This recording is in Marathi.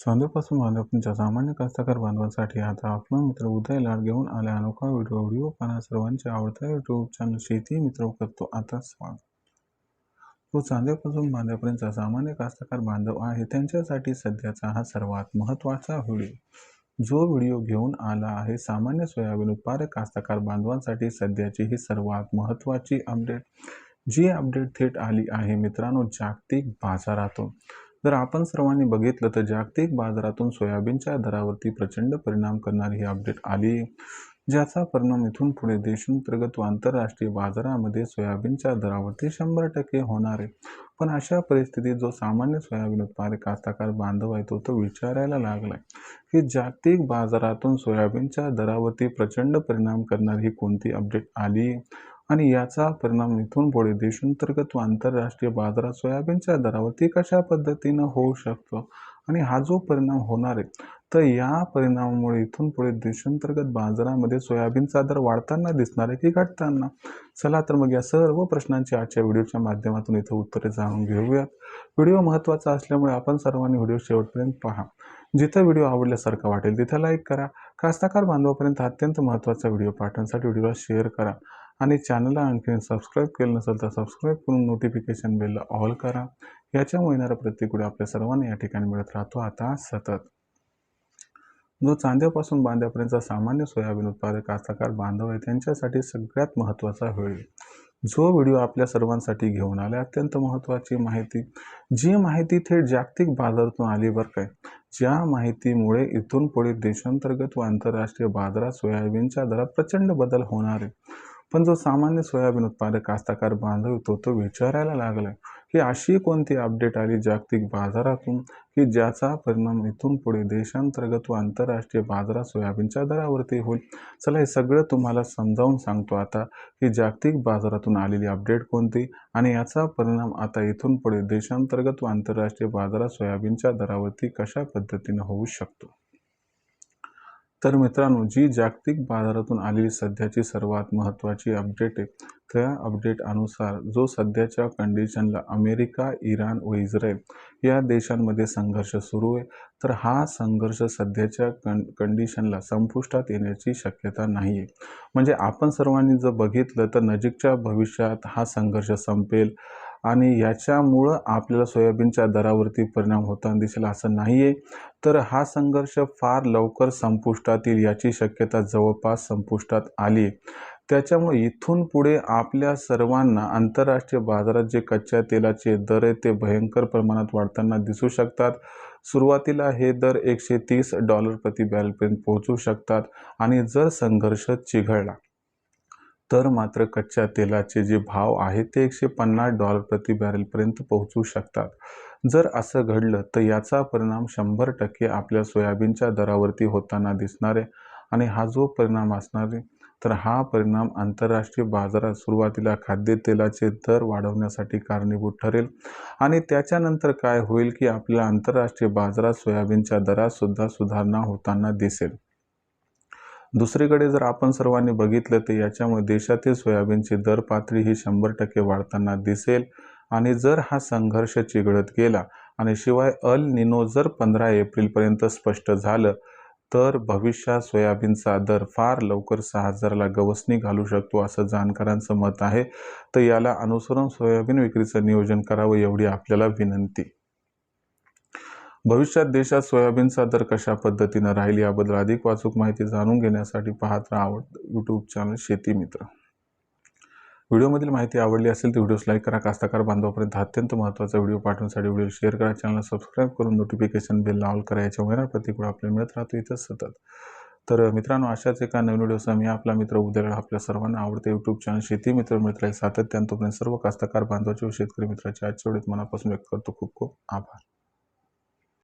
चांदूपासून बांधापर्यंतच्या सामान्य कास्तकार बांधवांसाठी आता आपला मित्र उदय लाड घेऊन आला अनोखा व्हिडिओ पाहणा सर्वांच्या आवडता यूट्यूब चॅनल शेती मित्र करतो आता स्वागत. तो चांद्यापासून बांध्यापर्यंतचा सामान्य कास्तकार बांधव आहे त्यांच्यासाठी सध्याचा हा सर्वात महत्त्वाचा व्हिडिओ. जो व्हिडिओ घेऊन आला आहे सामान्य सोयाबीन उत्पादक कास्तकार बांधवांसाठी सध्याची ही सर्वात महत्त्वाची अपडेट. जी अपडेट थेट आली आहे मित्रांनो जागतिक बाजारातून. जर आपण सर्वांनी बघितलं तर जागतिक बाजारातून सोयाबीनच्या दरावरती प्रचंड परिणाम करणारी ही अपडेट आली, ज्याचा परिणाम इथून पुढे देशांतर्गत व आंतरराष्ट्रीय बाजारामध्ये सोयाबीनच्या दरावरती 100% होणार आहे. पण अशा परिस्थितीत जो सामान्य सोयाबीन उत्पादक कास्तकार बांधव आहे तो विचारायला लागलाय की जागतिक बाजारातून सोयाबीनच्या दरावरती प्रचंड परिणाम करणारी ही कोणती अपडेट आली आणि याचा परिणाम इथून पुढे देशांतर्गत व आंतरराष्ट्रीय बाजारात सोयाबीनच्या दरावरती कशा पद्धतीनं होऊ शकतो आणि हा जो परिणाम होणार आहे तर या परिणामामुळे इथून पुढे देशांतर्गत बाजारामध्ये सोयाबीनचा दर वाढताना दिसणार आहे की घटताना. चला तर मग या सर्व प्रश्नांची आजच्या व्हिडिओच्या माध्यमातून इथं उत्तरे जाणून घेऊयात. व्हिडिओ महत्त्वाचा असल्यामुळे आपण सर्वांनी व्हिडिओ शेवटपर्यंत पहा. जिथं व्हिडिओ आवडल्यासारखा वाटेल तिथं लाईक करा. कास्तकार बांधवापर्यंत अत्यंत महत्त्वाचा व्हिडिओ पाठवण्यासाठी व्हिडिओला शेअर करा आणि चॅनलला आणखी सबस्क्राईब केलं नसेल तर सबस्क्राईब करून नोटिफिकेशन बेलला ऑल करा. याच्यामुळे येणारा प्रत्येक व्हिडिओ आपल्या सर्वांना या ठिकाणी मिळत राहतो आता सतत. जो चांद्यापासून बांध्यापर्यंतचा सामान्य सोयाबीन उत्पादक कास्तकार बांधव आहे त्यांच्यासाठी सगळ्यात महत्त्वाचा व्हिडिओ. जो व्हिडिओ आपल्या सर्वांसाठी घेऊन आला अत्यंत महत्त्वाची माहिती, जी माहिती थेट जागतिक बाजारातून आली बरं काय. ज्या माहितीमुळे इथून पुढे देशांतर्गत व आंतरराष्ट्रीय बाजारात सोयाबीनच्या दरात प्रचंड बदल होणार आहे. पण जो सामान्य सोयाबीन उत्पादक कास्तकार बांधव तो विचारायला लागलाय की अशी कोणती अपडेट आली जागतिक बाजारातून की ज्याचा परिणाम इथून पुढे देशांतर्गत व आंतरराष्ट्रीय बाजारात सोयाबीनच्या दरावरती होईल. चला हे सगळं तुम्हाला समजावून सांगतो आता की जागतिक बाजारातून आलेली अपडेट कोणती आणि याचा परिणाम आता इथून पुढे देशांतर्गत व आंतरराष्ट्रीय बाजारात सोयाबीनच्या दरावरती कशा पद्धतीने होऊ शकतो. तर मित्रांनो जी जागतिक बाजारातून आलेली सध्याची सर्वात महत्त्वाची अपडेट आहे त्या अपडेट अनुसार जो सध्याच्या कंडिशनला अमेरिका, इराण व इस्रायल या देशांमध्ये संघर्ष सुरू आहे तर हा संघर्ष सध्याच्या कंडिशनला संपुष्टात येण्याची शक्यता नाही आहे. म्हणजे आपण सर्वांनी जर बघितलं तर नजीकच्या भविष्यात हा संघर्ष संपेल आणि याच्यामुळं आपल्याला सोयाबीनच्या दरावरती परिणाम होताना दिसेल असं नाही आहे. तर हा संघर्ष फार लवकर संपुष्टात येईल याची शक्यता जवळपास संपुष्टात आली आहे. त्याच्यामुळे इथून पुढे आपल्या सर्वांना आंतरराष्ट्रीय बाजारात जे कच्च्या तेलाचे दर आहेत ते भयंकर प्रमाणात वाढताना दिसू शकतात. सुरुवातीला हे दर $130 प्रति बॅरलपर्यंत पोहोचू शकतात आणि जर संघर्ष चिघळला तर मात्र कच्च्या तेलाचे जे भाव आहेत ते $150 प्रति बॅरलपर्यंत पोहोचू शकतात. जर असं घडलं तर याचा परिणाम 100% आपल्या सोयाबीनच्या दरावरती होताना दिसणार आहे आणि हा जो परिणाम असणार आहे तर हा परिणाम आंतरराष्ट्रीय बाजारात सुरुवातीला खाद्यतेलाचे दर वाढवण्यासाठी कारणीभूत ठरेल आणि त्याच्यानंतर काय होईल की आपल्याला आंतरराष्ट्रीय बाजारात सोयाबीनच्या दरात सुद्धा सुधारणा होताना दिसेल. दुसरीकडे जर आपण सर्वांनी बघितलं तर याच्यामुळे देशातील सोयाबीनची दर पातळी ही 100% वाढताना दिसेल आणि जर हा संघर्ष चिघळत गेला आणि शिवाय अल निनो जर 15 एप्रिलपर्यंत स्पष्ट झालं तर भविष्यात सोयाबीनचा दर फार लवकर 6,000ला गवसणी घालू शकतो असं जाणकारांचं मत आहे. तर याला अनुसरून सोयाबीन विक्रीचं नियोजन करावं एवढी आपल्याला विनंती. भविष्यात देशात सोयाबीनचा दर कशा पद्धतीनं राहील याबद्दल अधिक वाचूक माहिती जाणून घेण्यासाठी पाहत राहा यूट्यूब चॅनल शेती मित्र. व्हिडिओमधील माहिती आवडली असेल तर व्हिडिओस लाईक करा. कास्तकार बांधवापर्यंत अत्यंत महत्त्वाचा व्हिडिओ पाठवण्यासाठी व्हिडिओ शेअर करा. चॅनलला सबस्क्राईब करून नोटिफिकेशन बेलला ऑल करा. याच्यामुळे प्रत्येक वेळा आपल्याला मिळत राहतो इथं सतत. तर मित्रांनो अशाच एका नवीन व्हिडिओसह मी आपला मित्र उदय लाड आपल्या सर्वांना आवडते यूट्यूब चॅनल शेती मित्र मिळत राहील सातत्याने. तोपर्यंत सर्व कास्तकार बांधवाचे व शेतकरी मित्राचे आजच्या व्हिडिओत मनापासून व्यक्त करतो. खूप खूप आभार.